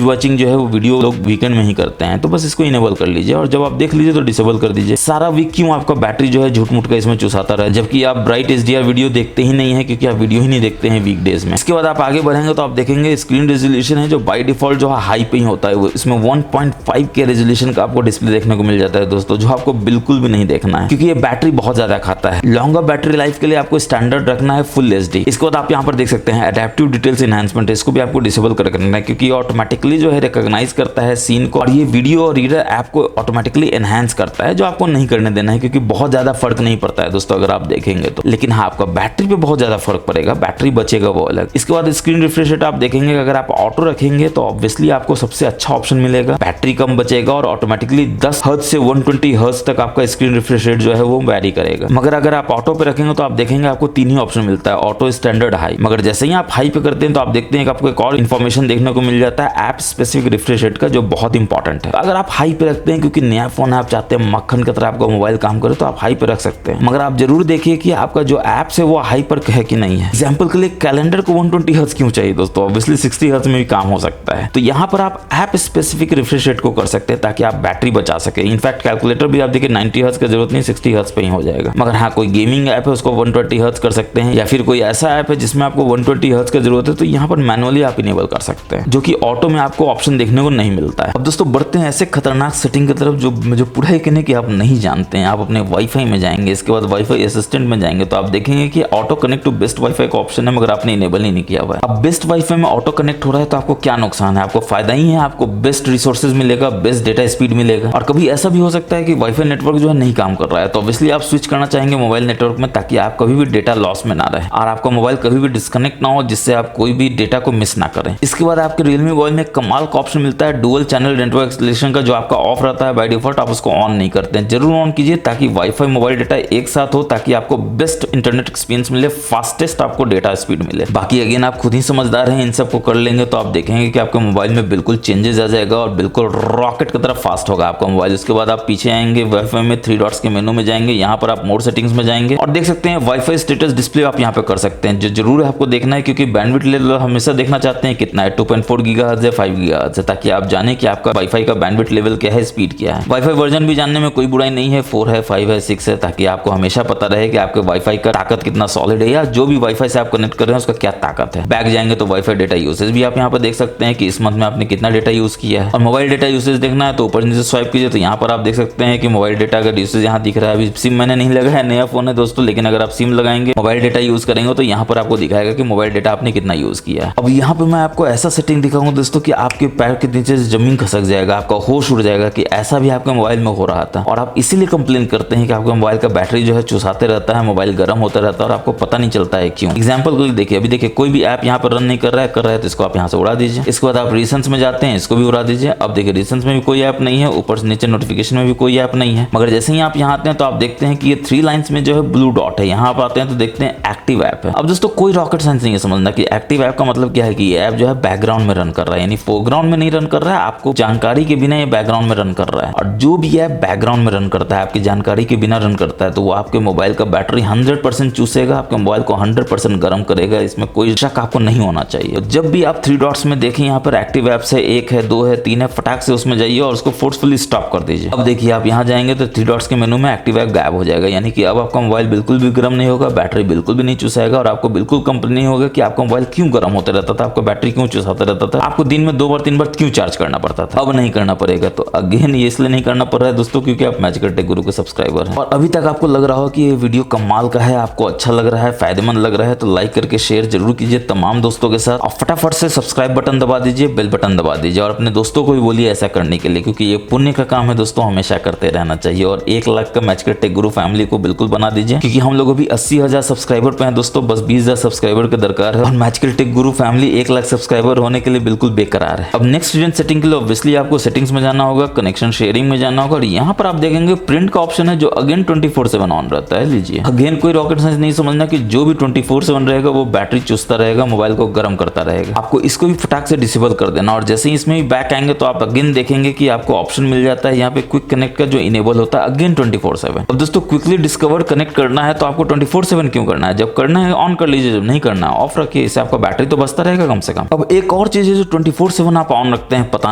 A: वॉचिंग जो है वो वीडियो लोग वीकेंड में ही करते हैं, तो बस इसको इनेबल कर लीजिए। और जब आप देख लीजिए तो डिसेबल कर दीजिए। सारा वीक क्यों आपका बैटरी जो है झूठ मूठ का इसमें चुसाता रहे, जबकि आप ब्राइट HDR वीडियो देखते ही नहीं है, क्योंकि आप वीडियो ही नहीं देखते हैं वीकडेज में। इसके बाद आप आगे बढ़ेंगे तो आप देखेंगे स्क्रीन रेजोल्यूशन है जो बाय डिफॉल्ट जो है हाई पे ही होता है। वो इसमें 1.5 के रेजोल्यूशन का आपको डिस्प्ले देखने को मिल जाता है दोस्तों, जो आपको बिल्कुल भी नहीं देखना है क्योंकि ये बैटरी बहुत ज्यादा खाता है। लॉन्गर बैटरी लाइफ के लिए आपको स्टैंडर्ड रखना है फुल HD। इसके बाद आप यहाँ पर देख सकते हैं एडेप्टिव डिटेल्स एनहांसमेंट, इसको भी आपको डिसेबल कर रखना है क्योंकि ऑटोमेटिकली जो है रिकॉग्नाइज करता है सीन को, और ये वीडियो और रीडर ऐप को ऑटोमेटिकली एनहांस करता है, जो आपको नहीं करने देना है क्योंकि बहुत ज्यादा फर्क नहीं पड़ता है दोस्तों अगर आप देखेंगे तो। लेकिन हाँ, आपका बैटरी पे बहुत ज्यादा फर्क पड़ेगा, बैटरी बचेगा वो अलग। इसके बाद स्क्रीन रिफ्रेश रेट आप देखेंगे, अगर आप ऑटो रखेंगे तो ऑब्वियसली आपको सबसे अच्छा ऑप्शन मिलेगा, बैटरी कम बचेगा और ऑटोमेटिकली 10 हर्ट्ज से 120 हर्ट्ज तक आपका स्क्रीन रिफ्रेश रेट जो है वो वेरी करेगा। मगर अगर आप ऑटो पे रखेंगे तो आप देखेंगे आपको 3 ही ऑप्शन मिलता है, ऑटो, स्टैंडर्ड, हाई। मगर जैसे ही आप हाई पे करते हैं तो आप देखते हैं कि आपको एक और इन्फॉर्मेशन देखने को मिल जाता है ऐप स्पेसिफिक रिफ्रेश रेट का, जो बहुत इंपॉर्टेंट है। अगर आप हाई पे रखते हैं, क्योंकि नया फोन है, आप चाहते हैं मक्खन की तरह आपका मोबाइल काम करे, तो आप हाई पे रख सकते हैं। मगर आप जरूर देखिए कि आपका जो ऐप्स है वो हाई पर है कि नहीं है। एग्जाम्पल के लिए कैलेंडर को 120 हर्ट्ज क्यों चाहिए दोस्तों, ऑब्वियसली 60 हर्ट्ज में भी काम हो सकता है। तो यहाँ पर आप ऐप स्पेसिफिक रिफ्रेश रेट को कर सकते हैं ताकि आप बैटरी बचा सके। इनफैक्ट कैलकुलेटर भी आप देखिए 90 हर्ट्ज की जरूरत नहीं, 60 हर्ट्ज पे ही हो जाएगा। मगर हाँ, कोई गेमिंग ऐप है उसको 120 हर्ट्ज कर सकते हैं, या फिर कोई ऐसा ऐप है जिसमें आपको 120 हर्ट्ज की जरूरत है तो यहाँ पर मैनुअली आप इनेबल कर सकते हैं, जो कि ऑटो में आपको ऑप्शन देखने को नहीं मिलता है। अब दोस्तों बढ़ते हैं ऐसे खतरनाक सेटिंग की तरफ जो पूरा ही कहने की आप नहीं जानते हैं। आप अपने वाईफाई में जाएंगे, इसके बाद वाईफाई असिस्टेंट में जाएंगे तो आप देखेंगे कि auto connect to best wifi का ऑप्शन है, मगर आपने इनेबल ही नहीं किया हुआ है। अब बेस्ट वाईफाई में ऑटो कनेक्ट हो रहा है तो आपको क्या नुकसान है? आपको फायदा ही है, आपको बेस्ट रिसोर्सेज मिलेगा, बेस्ट डेटा स्पीड मिलेगा। और कभी ऐसा भी हो सकता है कि वाईफाई नेटवर्क जो है नहीं काम कर रहा है, तो ऑब्वियसली आप स्विच करना चाहेंगे मोबाइल नेटवर्क में, ताकि आप कभी भी डेटा लॉस में ना रहे और आपका मोबाइल कभी भी डिस्कनेक्ट ना हो, जिससे आप कोई भी डेटा को मिस ना करें। इसके बाद आपके रियलमी मोबाइल में कमाल का ऑप्शन मिलता है डुअल चैनल नेटवर्क इंस्टॉलेशन का, जो आपका ऑफ रहता है बाय डिफॉल्ट, आप उसको ऑन नहीं करते हैं। जरूर ऑन कीजिए ताकि वाईफाई मोबाइल डेटा एक साथ हो, ताकि आपको बेस्ट इंटरनेट एक्सपीरियंस मिले, फास्टेस्ट आपको डेटा स्पीड मिले। बाकी अगेन आप खुद ही समझदार हैं, इन सबको कर लेंगे तो आप देखेंगे कि आपके मोबाइल में बिल्कुल चेंजेस आ जाएगा और बिल्कुल रॉकेट की तरफ फास्ट होगा आपका मोबाइल। उसके बाद आप पीछे आएंगे, वाईफाई में 3 डॉट्स के मेनू में जाएंगे, यहाँ पर आप मोड सेटिंग्स में जाएंगे और देख सकते हैं वाईफाई स्टेटस डिस्प्ले आप यहाँ पे कर सकते हैं, जो जरूर आपको देखना है क्योंकि बैंडविड्थ लेवल हमेशा देखना चाहते हैं कितना है, 2.4 गीगाहर्ट्ज है, 5 गीगाहर्ट्ज है, ताकि आप जाने कि आपका वाईफाई का बैंडविड्थ लेवल क्या है, स्पीड क्या है। वाईफाई वर्जन भी जानने में कोई बुराई नहीं है, 4 है, 5 है, 6 है, ताकि आपको हमेशा पता रहे कि आपके वाईफाई का ताकत कितना सॉलिड है, या जो भी वाईफाई से आप कनेक्ट कर रहे हैं उसका क्या ताकत है। बैक जाएंगे तो वाईफाई डेटा यूसेज भी आप यहाँ पर देख सकते हैं कि इस मंथ में आपने कितना डेटा यूज किया है। और मोबाइल डेटा यूसेज देखना है तो ऊपर नीचे स्वाइप कीजिए तो यहाँ पर आप देख सकते हैं कि मोबाइल डेटा का यूसेज यहाँ दिख रहा है। अभी सिम मैंने नहीं लगाया है, नया फोन है दोस्तों, लेकिन अगर आप सिम लगाएंगे, मोबाइल डेटा यूज करेंगे तो यहाँ पर आपको दिखाएगा कि मोबाइल डेटा आपने कितना यूज किया है। अब यहाँ पर मैं आपको ऐसा सेटिंग दिखाऊंगा दोस्तों कि आपके पैर के नीचे जमीन खसक जाएगा, आपका होश उड़ जाएगा कि ऐसा भी आपके मोबाइल में हो रहा था। और आप इसीलिए कंप्लेन करते हैं कि आपका मोबाइल का बैटरी जो है चुसाते रहता है, मोबाइल गर्म होता रहता है और आपको पता नहीं चलता है क्यों। एग्जाम्पल को देखिए, अभी देखिए कोई भी ऐप यहाँ पर रन नहीं कर रहा है तो इसको आप यहाँ से उड़ा दीजिए। इसके बाद आप रीसेंट्स में जाते हैं, इसको भी उड़ा दीजिए। अब देखिए रीसेंट्स में भी कोई ऐप नहीं है, ऊपर से नीचे नोटिफिकेशन में भी कोई ऐप नहीं है। मगर जैसे ही आप यहाँ आते हैं तो आप देखते हैं कि ये 3 लाइंस में जो है ब्लू डॉट है, यहाँ आप आते हैं तो देखते हैं एक्टिव ऐप है। अब दोस्तों कोई रॉकेट साइंस नहीं है समझना कि एक्टिव ऐप का मतलब क्या है कि ये ऐप जो है बैकग्राउंड में रन कर रहा है, यानी फोरग्राउंड में नहीं रन कर रहा है, आपको जानकारी के बिना ये बैकग्राउंड में रन कर रहा है। और जो भी ऐप बैकग्राउंड में रन करता है, आपकी जानकारी के बिना रन करता है, तो वो आपके मोबाइल का बैटरी 100% चूसेगा, आपके मोबाइल को 100% गर्म करेगा, इसमें कोई शक आपको नहीं होना चाहिए। जब भी आप 3 डॉट्स में देखें यहाँ पर एक्टिव ऐप्स है, 1 है, 2 है, 3 है, फटाक से उसमें जाइए और उसको फोर्सफुली स्टॉप कर दीजिए। अब देखिए आप यहाँ जाएंगे तो 3 डॉट्स के मेनू में एक्टिव ऐप गायब हो जाएगा, यानी कि अब आपका मोबाइल बिल्कुल भी गर्म नहीं होगा, बैटरी बिल्कुल भी नहीं चूसाएगा और आपको बिल्कुल कंप्लेन नहीं होगा कि आपका मोबाइल मोबाइल क्यों गर्म होता रहता था, आपका बैटरी क्यों चुसाता रहता था, आपको दिन में 2 बार 3 बार क्यों चार्ज करना पड़ता था। अब नहीं करना पड़ेगा। तो अगेन ये इसलिए नहीं करना पड़ रहा है दोस्तों क्योंकि आप मैजिकल टेक गुरु के सब्सक्राइबर हैं और अभी तक आपको लग रहा हो कि ये वीडियो कमाल का है, आपको अच्छा लग रहा है, फायदेमंद लग रहा है, तो लाइक करके शेयर जरूर कीजिए तमाम दोस्तों के साथ और फटाफट से सब्सक्राइब बटन दबा दीजिए, बेल बटन दबा दीजिए और अपने दोस्तों को भी बोलिए ऐसा करने के लिए, क्योंकि ये पुण्य का काम है दोस्तों, हमेशा करते रहना चाहिए। और 1 लाख का मैजिकल टेक गुरु फैमिली को बिल्कुल बना दीजिए, क्योंकि हम लोग अभी 80,000 सब्सक्राइबर पे हैं दोस्तों, बस 20,000 सब्सक्राइबर के दरकार है और मैजिकल टेक गुरु फैमिली 1 लाख सब्सक्राइबर होने के लिए बिल्कुल बेकरार है। अब नेक्स्ट रीजन सेटिंग के लिए ऑब्वियसली आपको सेटिंग्स में जाना होगा, कनेक्शन शेयरिंग में जाना होगा और यहाँ पर आप देखेंगे प्रिंट का ऑप्शन है जो अगेन 24/7 ऑन रहता है। लीजिए अगेन कोई रॉकेट साइंस नहीं समझना कि जो भी 24/7 रहेगा वो बैटरी चुसता रहेगा, मोबाइल को गर्म करता रहेगा। आपको इसको भी फटाक से डिसेबल कर देना और जैसे ही इसमें भी बैक आएंगे तो आप अगेन देखेंगे कि आपको ऑप्शन मिल जाता है यहाँ पे क्विक कनेक्ट का जो इनेबल होता है अगेन 24/7। अब दोस्तों क्विकली डिस्कवर कनेक्ट करना है तो आपको 24/7 क्यों करना है, जब करना है ऑन कर लीजिए, जब नहीं करना है ऑफ रखिए, इससे आपका बैटरी तो बचता रहेगा कम से कम। अब एक और चीज है जो 24/7 आप ऑन रखते हैं, पता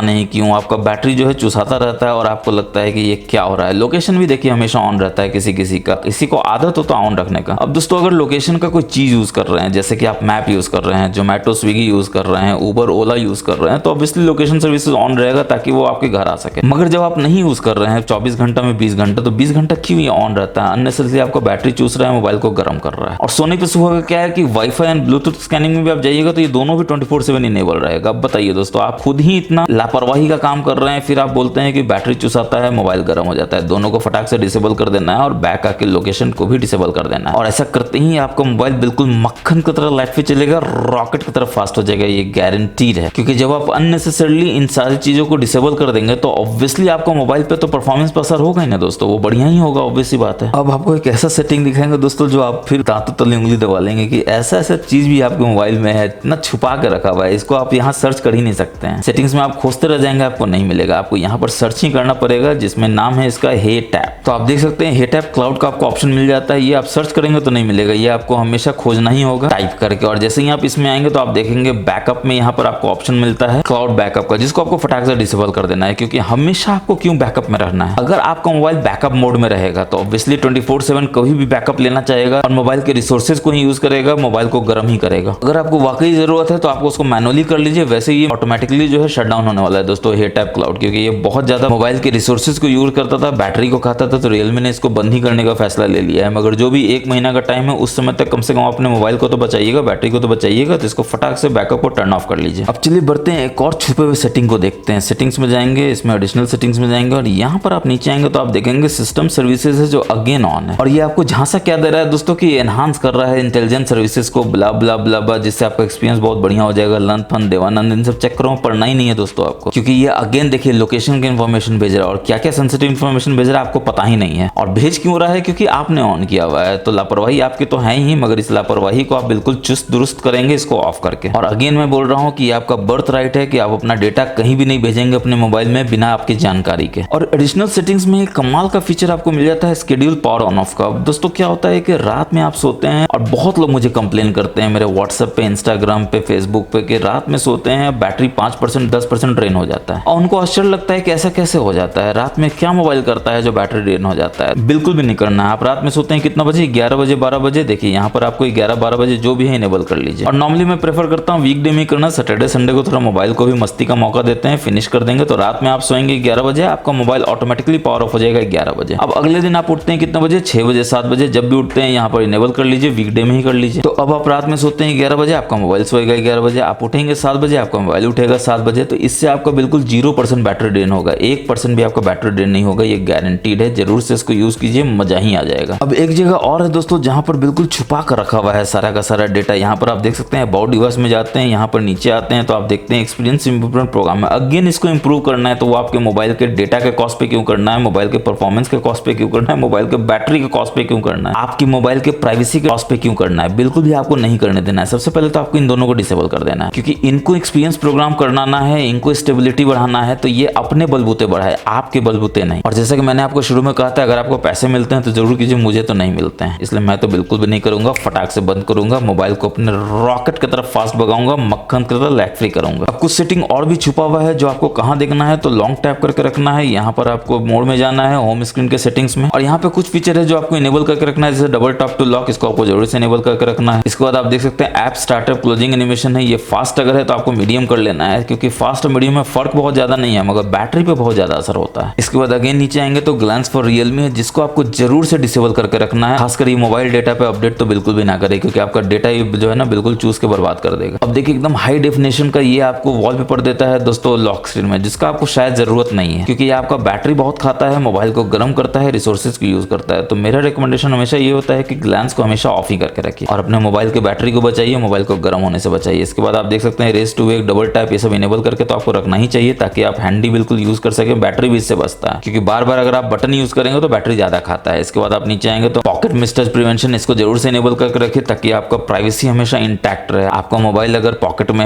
A: नहीं क्यों आपका बैटरी जो है चुसाता रहता है और आपको लगता है कि ये क्या हो रहा है। लोकेशन भी देखिए हमेशा ऑन रहता है किसी किसी को आदत हो तो ऑन रखने का। अब दोस्तों अगर लोकेशन का कोई चीज यूज कर रहे हैं, जैसे कि आप मैप यूज कर रहे हैं, जोमेटो स्विगी यूज कर रहे हैं, उबर ओला यूज कर रहे हैं, तो ऑब्वियसली लोकेशन सर्विसेज ऑन रहेगा ताकि वो आपके घर आ सके। मगर जब आप नहीं यूज कर रहे हैं 24 घंटा में 20 घंटा, तो 20 घंटा क्यों ये ऑन रहता है, अननेसेसरी आपको बैटरी चूस रहा है, मोबाइल को गर्म कर रहा है। और सोने पे सुबह क्या है कि वाईफाई एंड ब्लूटूथ स्कैनिंग में भी आप जाइएगा तो ये दोनों भी 24/7 इनेबल रहेगा। अब बताइए दोस्तों, आप खुद ही इतना लापरवाही का काम कर रहे हैं, फिर आप बोलते हैं कि बैटरी चुसाता है, मोबाइल गर्म हो जाता है। दोनों को फटाक से डिसेबल कर देना है और बैक आके लोकेशन को भी डिसेबल कर देना है और ऐसा करते ही आपका मोबाइल बिल्कुल मक्खन की तरह लाइट पे चलेगा, रॉकेट की तरह फास्ट हो जाएगा, ये गारंटीड है। क्योंकि जब आप अननेसेसरली इन सारी चीजों को डिसेबल कर देंगे तो ऑब्वियसली आपका मोबाइल पे तो परफॉर्मेंस पर असर होगा ही ना दोस्तों, वो बढ़िया ही होगा, ऑब्वियसली बात है। अब आपको एक ऐसा सेटिंग दिखाएंगे दोस्तों जो आप फिर दांतों तले उंगली दबा लेंगे कि ऐसा ऐसा चीज भी आपके मोबाइल में है, इतना छुपा के रखा हुआ है, इसको आप यहाँ सर्च कर ही नहीं सकते हैं। सेटिंग्स में आप खोजते रह जाएंगे, आपको नहीं मिलेगा, आपको यहाँ पर सर्च ही करना पड़ेगा, जिसमें नाम है इसका हे टैप। तो आप देख सकते हैं हे टैप क्लाउड का आपको ऑप्शन मिल जाता है, ये आप सर्च करेंगे तो नहीं मिलेगा, ये आपको हमेशा खोजना ही होगा टाइप करके। और जैसे ही आप इसमें आएंगे तो आप देखेंगे बैकअप में यहाँ पर आपको ऑप्शन मिलता है क्लाउड बैकअप का, जिसको आपको फटाक से डिसेबल कर देना है, क्योंकि हमेशा आपको क्यों बैकअप में रहना है। अगर आपका मोबाइल बैकअप मोड में रहेगा तो ऑब्वियसली 24/7 कभी भी बैकअप लेना चाहेगा और मोबाइल के रिसोर्सेज को ही यूज करेगा, मोबाइल को गर्म ही करेगा। अगर आपको वाकई जरूरत है तो आपको उसको मैनुअली कर लीजिए, वैसे ये ऑटोमेटिकली जो है शट डाउन होने वाला है दोस्तों हे टैप क्लाउड, क्योंकि ये बहुत ज्यादा मोबाइल के रिसोर्सेज को यूज करता था, बैटरी को खाता था, तो रियलमी ने इसको बंद ही करने का फैसला ले लिया है। मगर जो भी 1 महीना का टाइम है उस समय तक कम से कम अपने मोबाइल को तो बचाइएगा, बैटरी को तो बचाइएगा, तो इसको फटाक से बैकअप को टर्न ऑफ कर लीजिए। अब चलिए बढ़ते हैं एक और छुपे हुए सेटिंग को देखते हैं। सेटिंग्स में जाएंगे, इसमें एडिशनल सेटिंग्स में जाएंगे और यहाँ पर आप नीचे आएंगे तो आप देखेंगे सिस्टम सर्विसेज है जो अगेन ऑन है और ये आपको झांसा क्या दे रहा है दोस्तों कि एनहांस कर रहा है इंटेलिजेंट सर्विसेज को, ब्ला ब्ला ब्ला ब्ला, जिससे आपका एक्सपीरियंस बहुत बढ़िया हो जाएगा। लंत फन देवानंद इन सब चक्करों में पढ़ना ही नहीं है दोस्तों आपको, क्योंकि ये अगेन देखिए लोकेशन की इन्फॉर्मेशन भेज रहा है और क्या क्या सेंसिटिव इन्फॉर्मेशन भेज रहा है आपको पता ही नहीं है। और भेज क्यों रहा है, क्योंकि आपने ऑन किया हुआ है, तो लापरवाही आपकी तो है ही, मगर इस लापरवाही को आप बिल्कुल चुस्त दुरुस्त करेंगे इसको ऑफ करके। और अगेन मैं बोल रहा हूँ कि आपका बर्थ राइट है कि आप अपना डेटा कहीं भी नहीं भेजेंगे अपने मोबाइल में बिना आपकी जानकारी के। और एडिशनल सेटिंग्स में कमाल का फीचर आपको मिल जाता है शेड्यूल पावर ऑन ऑफ का। दोस्तों क्या होता है कि रात में आप सोते हैं और बहुत लोग मुझे कंप्लेन करते हैं मेरे व्हाट्सएप पे, इंस्टाग्राम पे, फेसबुक पे कि रात में सोते हैं बैटरी 5% 10% ड्रेन हो जाता है और उनको आश्चर्य लगता है कि ऐसा कैसे हो जाता है, रात में क्या मोबाइल करता है जो बैटरी ड्रेन हो जाता है। बिल्कुल भी नहीं करना है। आप रात में सोते हैं कितना बजे, 11 बजे 12 बजे, देखिए यहाँ पर आपको 11-12 बजे जो भी है इनेबल कर लीजिए। और नॉर्मली मैं प्रेफर करता हूँ वीकडे में करना, सैटरडे संडे को थोड़ा मोबाइल को भी मस्ती का मौका देते हैं, फिनिश कर देंगे तो रात में आप सोएंगे 11 बजे, आपका मोबाइल ऑटोमेटिकली पावर ऑफ हो जाएगा 11 बजे। अब अगले दिन आप उठते हैं कितने बजे, 6 बजे 7 बजे, जब भी उठते हैं यहाँ पर इनेबल कर लीजिए, वीकडे में ही कर लीजिए। तो अब आप रात में सोते हैं 11 बजे, आपका मोबाइल सोएगा 11 बजे, आप उठेंगे 7 बजे, आपका मोबाइल उठेगा 7 बजे, तो इससे आपका बिल्कुल 0% बैटरी ड्रेन होगा, 1% भी आपका बैटरी ड्रेन नहीं होगा, ये गारंटीड है। जरूर से इसको यूज कीजिए, मजा ही आ जाएगा। अब एक जगह और है दोस्तों जहां पर बिल्कुल छुपा कर रखा हुआ है सारा का सारा डेटा, यहाँ पर आप देख सकते हैं अबाउट डिवाइस में जाते हैं, यहाँ पर नीचे आते हैं तो आप देखते हैं एक्सपीरियंस इंप्रूवमेंट प्रोग्राम में। अगेन इसको इंप्रूव करना है तो वो आपके मोबाइल के डेटा के कॉस्ट पे क्यों करना है, मोबाइल के परफॉर्मेंस के कॉस्ट पे क्यों करना है, मोबाइल के बैटरी के कॉस्ट पे क्यों करना है, आपकी मोबाइल के प्राइवेसी के कॉस्ट पे क्यों करना है, बिल्कुल भी आपको नहीं करने देना है। सबसे पहले तो आपको इन दोनों को डिसेबल कर देना है, क्योंकि इनको एक्सपीरियंस प्रोग्राम करना है, इनको स्टेबिलिटी बढ़ाना है, तो ये अपने बलबूते बढ़ाए, आपके बलबूते नहीं। और जैसा कि मैंने आपको शुरू में कहा था अगर आपको पैसे मिलते हैं तो जरूर कीजिए, मुझे तो नहीं मिलते हैं, इसलिए मैं तो बिल्कुल भी नहीं करूंगा, फटाक से बंद करूंगा, मोबाइल को अपने रॉकेट की तरफ फास्ट भगाऊंगा, मक्खन की तरह लैग फ्री करूंगा। अब कुछ सेटिंग और भी छुपा हुआ है जो आपको कहां देखना है, तो लॉन्ग टैप करके रखना है, यहाँ पर आपको मोड में जाना है होम स्क्रीन के सेटिंग्स में, और यहाँ पे कुछ फीचर है जो आपको इनेबल करके रखना है, जैसे डबल टैप टू लॉक, इसको आपको जरूर से इनेबल करके रखना है। इसके बाद आप देख सकते हैं ऐप स्टार्टअप क्लोजिंग एनिमेशन है, ये फास्ट अगर है तो आपको मीडियम कर लेना है, क्योंकि फास्ट और मीडियम में फर्क बहुत ज्यादा नहीं है, मगर बैटरी पे बहुत ज्यादा असर होता है। इसके बाद अगेन नीचे आएंगे तो ग्लैंस फॉर रियलमी है, जिसको आपको जरूर से डिसेबल करके रखना है। खासकर ये मोबाइल डेटा पे अपडेट तो बिल्कुल भी ना करे, क्योंकि आपका डेटा जो है ना बिल्कुल चूस के बर्बाद कर देगा। अब देखिए एकदम हाई डेफिनेशन का ये आपको वॉलपेपर देता है दोस्तों लॉक स्क्रीन में, जिसका आपको शायद जरूरत नहीं है, क्योंकि ये आपका बैटरी बहुत खाता है, मोबाइल को गर्म करता है, रिसोर्सेज को यूज करता है। तो मेरा रिकमेंडेशन हमेशा ये होता है कि ग्लैंस को हमेशा ऑफ ही करके रखिए और अपने मोबाइल के बैटरी को बचाइए, मोबाइल को गर्म होने से बचाइए। इसके बाद आप देख सकते हैं raise to wake, double tap, ये सब इनेबल करके तो आपको रखना ही चाहिए, ताकि आप हैंडी बिल्कुल यूज कर सके। बैटरी भी इससे बचता है, क्योंकि बार बार अगर आप बटन यूज करेंगे तो बैटरी ज्यादा खाता है। इसके बाद आप नीचे आएंगे तो पॉकेट मिस्टच प्रिवेंशन, इसको जरूर से इनेबल करके रखिए, ताकि आपका प्राइवेसी हमेशा इंटैक्ट रहे। आपका मोबाइल अगर पॉकेट में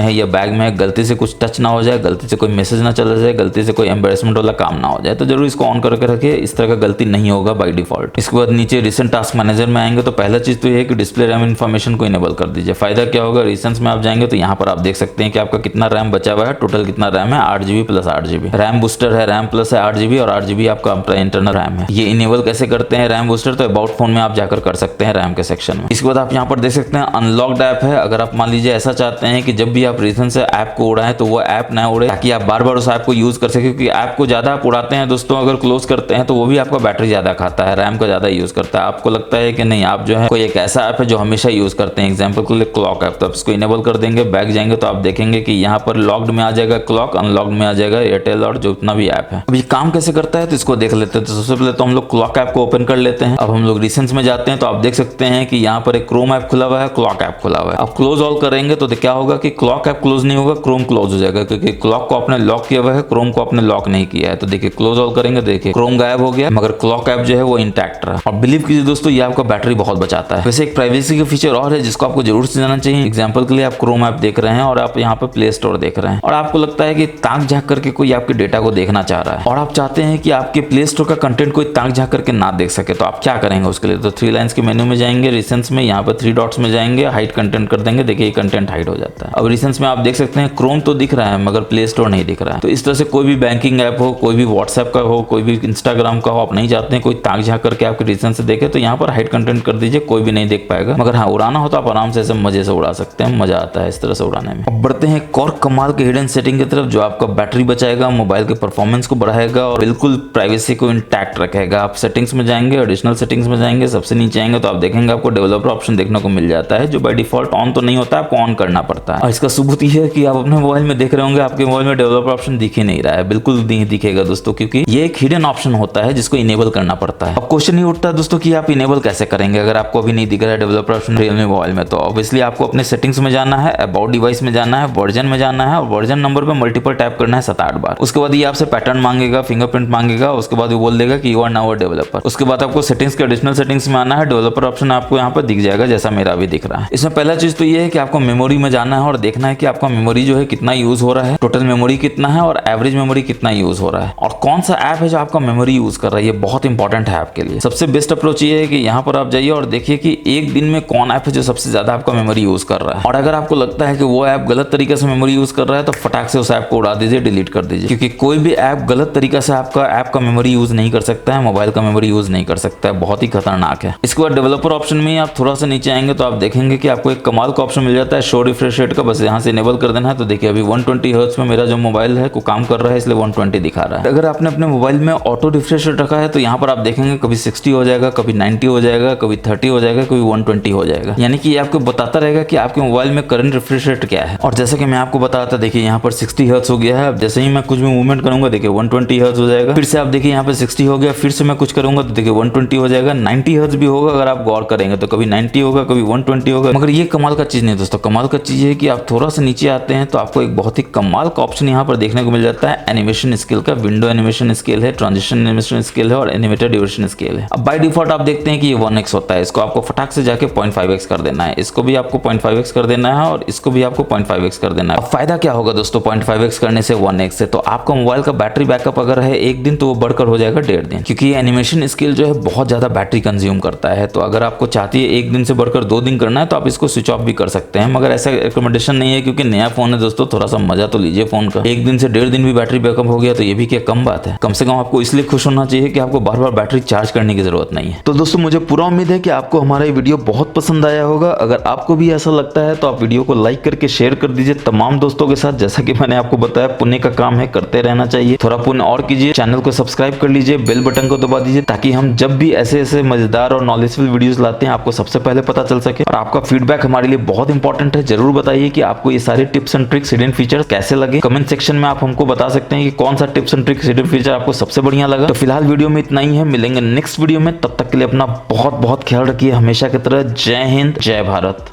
A: है या बैग में है, गलती से कुछ टच ना हो जाए, गलती से कोई मैसेज ना चला जाए, गलती से कोई एम्बेरसमेंट वाला काम ना हो जाए, तो जरूर इसको ऑन करके रखिए। इस तरह का गलती नहीं होगा बाय डिफॉल्ट। इसके बाद नीचे रिसेंट टास्क मैनेजर में आएंगे तो पहला चीज तो ये है कि डिस्प्ले रैम इन्फॉर्मेशन को इनेबल कर दीजिए। फायदा क्या होगा, रिसेंट्स में आप जाएंगे तो यहाँ पर आप देख सकते हैं कि आपका कितना रैम बचा हुआ है, टोटल कितना रैम है, 8GB plus 8GB। RAM booster है, रैम प्लस है 8GB और 8GB आपका इंटरनल रैम है। ये इनेबल कैसे करते हैं रैम बूस्टर, तो अबाउट फोन में आप जाकर कर सकते हैं रैम के सेक्शन में। इसके बाद आप यहाँ पर देख सकते हैं अनलॉक्ड ऐप है। अगर आप मान लीजिए ऐसा चाहते हैं कि जब भी आप रिसेंट से ऐप को उड़ाएं तो वो ऐप ना उड़े, ताकि आप बार बार उस ऐप को यूज कर सके, क्योंकि ऐप को ज्यादा आप उड़ाते हैं दोस्तों, अगर क्लोज करते हैं तो वो भी आपका बैटरी ज्यादा खाता है, रैम का ज्यादा यूज करता है। आपको लगता है कि नहीं, आप जो है कोई एक ऐसा ऐप है जो हमेशा यूज करते हैं, एग्जाम्पल के लिए क्लॉक ऐप, तो आप इसको इनेबल कर देंगे। बैक जाएंगे तो आप देखेंगे कि यहाँ पर लॉक्ड में आ जाएगा क्लॉक, अनलॉक्ड में आ जाएगा एयरटेल और जो उतना भी ऐप है। अब ये काम कैसे करता है तो इसको देख लेते हैं। तो सबसे पहले तो हम लोग क्लॉक ऐप को ओपन कर लेते हैं। अब हम लोग रिसेंट्स में जाते हैं तो आप देख सकते हैं कि यहाँ पर एक क्रोम ऐप खुला हुआ है, क्लॉक ऐप खुला हुआ है। अब क्लोज ऑल करेंगे तो क्या होगा कि क्लॉक ऐप क्लोज नहीं होगा, क्रोम क्लोज हो जाएगा, क्योंकि क्लॉक को आपने लॉक किया हुआ है, क्रोम को आपने लॉक नहीं किया है। तो देखिए क्लोज ऑल करेंगे, देखिए क्रोम गायब हो गया, मगर क्लॉक ऐप जो है वो इंटैक्ट रहा। और बिलीव कीजिए दोस्तों, ये आपका बैटरी बहुत बचाता है। वैसे एक प्राइवेसी का फीचर और है जिसको आपको जरूर से जाना चाहिए। एग्जाम्पल के लिए आप क्रोम ऐप देख रहे हैं और आप यहाँ पे प्ले स्टोर देख रहे हैं, और आपको लगता है कि ताक झांक करके कोई आपके डेटा को देखना चाह रहा है, और आप चाहते हैं कि आपके प्ले स्टोर का कंटेंट कोई ताक झांक करके ना देख सके, तो आप क्या करेंगे उसके लिए। तो 3 लाइन्स के मेन्यू में जाएंगे, रिसेंट्स में यहाँ पर 3 डॉट्स में जाएंगे, हाइड कंटेंट कर देंगे। देखिए कंटेंट हाइड हो जाता है। अब रिसेंट्स में आप देख सकते हैं क्रोम तो दिख रहा है मगर प्ले स्टोर नहीं दिख रहा है। तो इस तरह से कोई भी बैंकिंग ऐप हो, कोई भी व्हाट्सएप का हो, कोई भी इंस्टाग्राम का हो, आप नहीं चाहते हैं कोई ताक झांक करके आपके रिसेंट से देखे, तो यहाँ पर हाइड कंटेंट कर दीजिए, कोई भी नहीं देख पाएगा। मगर हाँ, उड़ाना हो तो आप आराम से ऐसे मजे से उड़ा सकते हैं, मजा आता है इस तरह से उड़ाने में। अब बढ़ते हैं एक और कमाल के हिडन सेटिंग की तरफ, जो आपका बैटरी बचाएगा, मोबाइल के परफॉर्मेंस को बढ़ाएगा और बिल्कुल प्राइवेसी को इंटैक्ट रखेगा। आप सेटिंग्स में जाएंगे, एडिशनल सेटिंग्स में जाएंगे, सबसे नीचे आएंगे तो आप देखेंगे आपको डेवलपर ऑप्शन देखने को मिल जाता है, जो बाय डिफॉल्ट ऑन तो नहीं होता है, आपको ऑन करना पड़ता है। और इसका सबूत ये है कि आप अपने मोबाइल में देख रहे होंगे, आपके मोबाइल में डेवलपर ऑप्शन दिख ही नहीं रहा है, बिल्कुल नहीं दिखेगा दोस्तों, क्योंकि ये एक हिडन ऑप्शन होता है जिसको इनेबल करना पड़ता है। अब क्वेश्चन ये उठता है दोस्तों कि आप इनेबल कैसे करेंगे अगर आपको अभी नहीं दिख रहा है डेवलपर ऑप्शन रियलमी मोबाइल में। तो ऑब्वियसली आपको अपने सेटिंग्स में जाना है, अबाउट डिवाइस में जाना है, वर्जन में जाना है, और वर्जन नंबर पे मल्टीपल टैप करना है 7-8 बार। उसके बाद ये आपसे पैटर्न मांगेगा, फिंगरप्रिंट मांगेगा, उसके बाद वो बोल देगा कि you are now a developer. उसके बाद आपको सेटिंग्स के एडिशनल सेटिंग्स में आना है, डेवलपर ऑप्शन आपको यहाँ पर दिख जाएगा, जैसा मेरा भी दिख रहा है। इसमें पहला चीज तो ये है कि आपको मेमोरी में जाना है और देखना है कि आपका मेमोरी जो है कितना यूज हो रहा है, टोटल मेमोरी कितना है और एवरेज मेमोरी कितना यूज हो रहा है, और कौन सा ऐप है जो आपका मेमोरी यूज कर रहा है। ये बहुत इंपॉर्टेंट है आपके लिए। सबसे बेस्ट अप्रोच ये है कि यहाँ पर आप जाइए और देखिए कि एक दिन में कौन ऐप है जो सबसे ज्यादा आपका मेमोरी यूज कर रहा है, और अगर आपको लगता है कि वो ऐप गलत तरीके से मेमोरी यूज कर रहा है तो फटाक से उस ऐप को उड़ा दीजिए, डिलीट कर दीजिए, क्योंकि कोई भी ऐप गलत तरीके से आपका ऐप का मेमोरी यूज नहीं कर सकता है, मोबाइल का मेमोरी यूज नहीं कर सकता है, बहुत ही खतरनाक है। इसके बाद डेवलपर ऑप्शन में आप थोड़ा सा नीचे आएंगे तो आप देखेंगे कि आपको एक कमाल का ऑप्शन मिल जाता है, शो रिफ्रेश रेट का। बस यहाँ से इनेबल कर देना है। तो देखिए अभी 120 हर्ट्ज में मेरा जो मोबाइल है को काम कर रहा है, इसलिए 120 दिखा रहा है। अगर आपने अपने मोबाइल में ऑटो रिफ्रेश रेट रखा है तो यहाँ पर आप देखेंगे कभी 60 हो जाएगा, कभी 90 हो जाएगा, कभी 30 हो जाएगा, कभी 120 हो जाएगा, यानी कि ये आपको बताता रहेगा कि आपके मोबाइल में करंट रिफ्रेश रेट क्या है। और जैसा कि मैं आपको बताया था, देखिए यहाँ पर 60 हर्ट्ज हो गया है। अब जैसे ही मैं कुछ भी मूवमेंट करूंगा देखिए 120 हर्ट्ज हो जाएगा, फिर से आप देखिए यहाँ पर 60 हो गया, फिर से मैं कुछ करूंगा तो देखिए 120 हो जाएगा, 90 हर्ट्ज भी होगा। अगर आप गौर करेंगे तो कभी 90 होगा, कभी 120 होगा। मगर ये कमाल का चीज नहीं दोस्तों, कमाल का चीज है कि आप थोड़ा सा नीचे आते हैं तो आपको एक बहुत ही कमाल का ऑप्शन यहाँ पर देखने को मिल जाता है, एनिमेशन स्केल का। विंडो एनिमेशन स्केल है, ट्रांजिशन एनिमेशन स्केल है और एनिमेटेड ड्यूरेशन स्केल है। अब बाय डिफॉल्ट आप देखते हैं कि ये 1x होता है, इसको आपको फटाक से जाके 0.5x कर देना है, इसको भी आपको 0.5x कर देना है और इसको भी आपको 0.5x कर देना है। अब फायदा क्या होगा दोस्तों 0.5x करने से 1x से, तो आपका मोबाइल का बैटरी बैकअप अगर है एक दिन तो वो बढ़कर हो जाएगा 1.5 दिन, क्योंकि एनिमेशन स्केल जो है बहुत ज्यादा बैटरी कंज्यूम करता है। तो अगर आपको चाहती है एक दिन से बढ़कर 2 दिन करना है तो आप इसको स्विच ऑफ भी कर सकते हैं, मगर ऐसा रिकमेंडेशन नहीं है, क्योंकि नया फोन है दोस्तों, थोड़ा सा मजा तो लीजिए फोन का। एक दिन से 1.5 दिन भी बैटरी बैकअप हो गया तो ये भी क्या कम बात है। कम से कम आपको इसलिए खुश होना चाहिए कि आपको बार बार बैटरी चार्ज करने की जरूरत नहीं है। तो दोस्तों मुझे पूरा उम्मीद है कि आपको हमारा ये वीडियो बहुत पसंद आया होगा। अगर आपको भी ऐसा ऐसा लगता है तो आप वीडियो को लाइक करके शेयर कर दीजिए तमाम दोस्तों के साथ। जैसा कि मैंने आपको बताया, पुण्य का काम है, करते रहना चाहिए। थोड़ा पुण्य और कीजिए, चैनल को सब्सक्राइब कर लीजिए, बेल बटन को दबा दीजिए, ताकि हम जब भी ऐसे ऐसे मजेदार और नॉलेजफुल वीडियोस लाते हैं आपको सबसे पहले पता चल सके। और आपका फीडबैक हमारे लिए बहुत इंपॉर्टेंट है। जरूर बताइए कि आपको ये सारे tips and tricks, hidden features कैसे लगे। कमेंट सेक्शन में आप हमको बता सकते हैं कि कौन सा tips and tricks, hidden feature आपको सबसे बढ़िया लगा। तो फिलहाल वीडियो में इतना ही है, मिलेंगे नेक्स्ट वीडियो में। तब तक के लिए अपना बहुत बहुत ख्याल रखिए, हमेशा की तरह। जय हिंद, जय भारत।